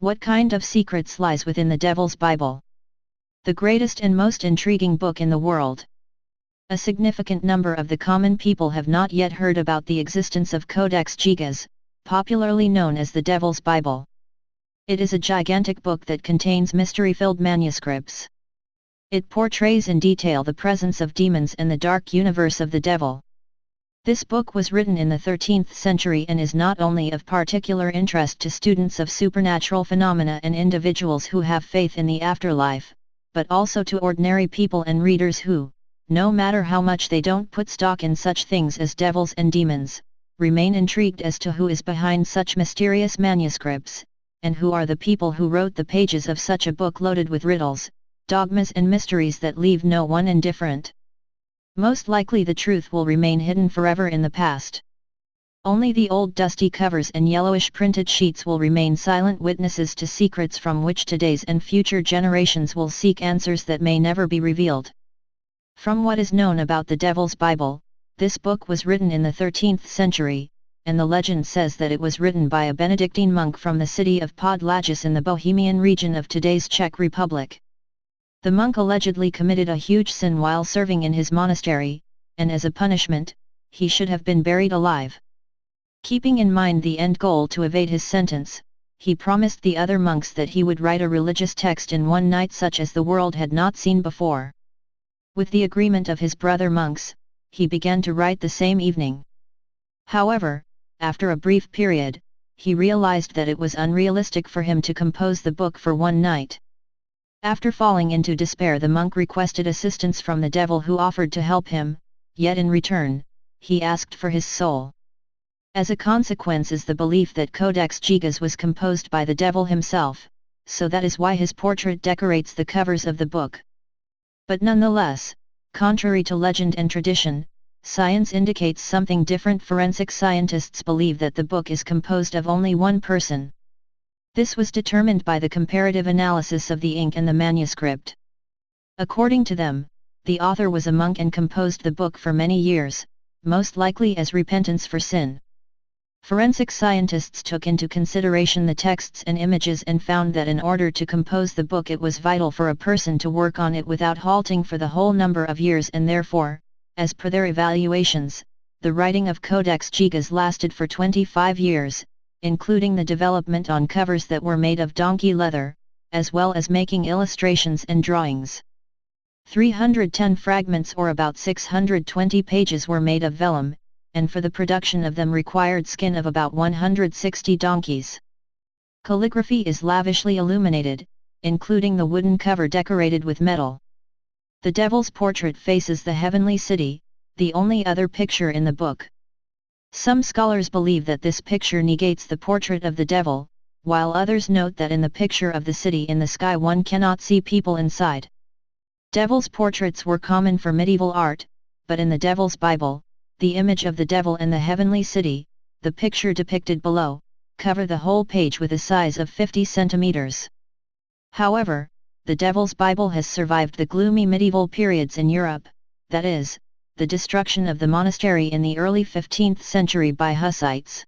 What kind of secrets lies within the Devil's Bible? The greatest and most intriguing book in the world. A significant number of the common people have not yet heard about the existence of Codex Gigas, popularly known as the Devil's Bible. It is a gigantic book that contains mystery-filled manuscripts. It portrays in detail the presence of demons and the dark universe of the devil. This book was written in the 13th century and is not only of particular interest to students of supernatural phenomena and individuals who have faith in the afterlife, but also to ordinary people and readers who, no matter how much they don't put stock in such things as devils and demons, remain intrigued as to who is behind such mysterious manuscripts, and who are the people who wrote the pages of such a book loaded with riddles, dogmas and mysteries that leave no one indifferent. Most likely the truth will remain hidden forever in the past. Only the old dusty covers and yellowish printed sheets will remain silent witnesses to secrets from which today's and future generations will seek answers that may never be revealed. From what is known about the Devil's Bible, this book was written in the 13th century, and the legend says that it was written by a Benedictine monk from the city of Podlages in the Bohemian region of today's Czech Republic. The monk allegedly committed a huge sin while serving in his monastery, and as a punishment, he should have been buried alive. Keeping in mind the end goal to evade his sentence, he promised the other monks that he would write a religious text in one night such as the world had not seen before. With the agreement of his brother monks, he began to write the same evening. However, after a brief period, he realized that it was unrealistic for him to compose the book for one night. After falling into despair, the monk requested assistance from the devil, who offered to help him, yet in return, he asked for his soul. As a consequence is the belief that Codex Gigas was composed by the devil himself, so that is why his portrait decorates the covers of the book. But nonetheless, contrary to legend and tradition, science indicates something different. Forensic scientists believe that the book is composed of only one person. This was determined by the comparative analysis of the ink and the manuscript. According to them, the author was a monk and composed the book for many years, most likely as repentance for sin. Forensic scientists took into consideration the texts and images and found that in order to compose the book it was vital for a person to work on it without halting for the whole number of years, and therefore, as per their evaluations, the writing of Codex Gigas lasted for 25 years, including the development on covers that were made of donkey leather, as well as making illustrations and drawings. 310 fragments, or about 620 pages, were made of vellum, and for the production of them required skin of about 160 donkeys. Calligraphy is lavishly illuminated, including the wooden cover decorated with metal. The devil's portrait faces the heavenly city, the only other picture in the book. Some scholars believe that this picture negates the portrait of the devil, while others note that in the picture of the city in the sky one cannot see people inside. Devil's portraits were common for medieval art, but in the Devil's Bible, the image of the devil and the heavenly city, the picture depicted below, cover the whole page with a size of 50 centimeters. However, the Devil's Bible has survived the gloomy medieval periods in Europe, that is, the destruction of the monastery in the early 15th century by Hussites.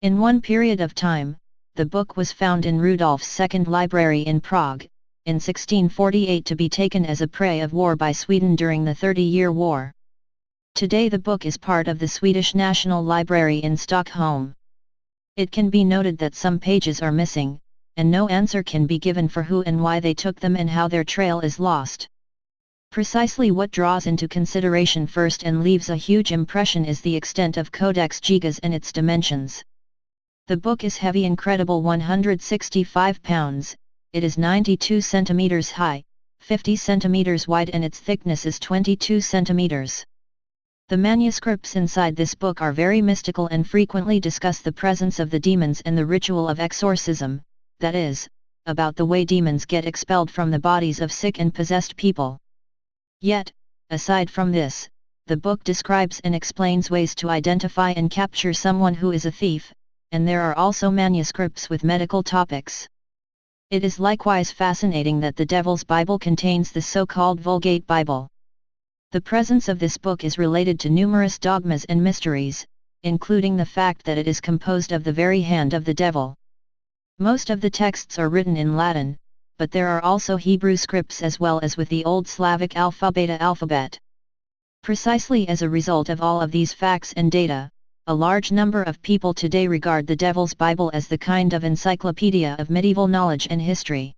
In one period of time, the book was found in Rudolf's second library in Prague, in 1648, to be taken as a prey of war by Sweden during the 30-Year War. Today the book is part of the Swedish National Library in Stockholm. It can be noted that some pages are missing, and no answer can be given for who and why they took them and how their trail is lost. Precisely what draws into consideration first and leaves a huge impression is the extent of Codex Gigas and its dimensions. The book is heavy, incredible 165 pounds, it is 92 centimeters high, 50 centimeters wide, and its thickness is 22 centimeters. The manuscripts inside this book are very mystical and frequently discuss the presence of the demons and the ritual of exorcism, that is, about the way demons get expelled from the bodies of sick and possessed people. Yet, aside from this, the book describes and explains ways to identify and capture someone who is a thief, and there are also manuscripts with medical topics. It is likewise fascinating that the Devil's Bible contains the so-called Vulgate Bible. The presence of this book is related to numerous dogmas and mysteries, including the fact that it is composed of the very hand of the devil. Most of the texts are written in Latin, but there are also Hebrew scripts as well as with the Old Slavic Alpha-Beta alphabet. Precisely as a result of all of these facts and data, a large number of people today regard the Devil's Bible as the kind of encyclopedia of medieval knowledge and history.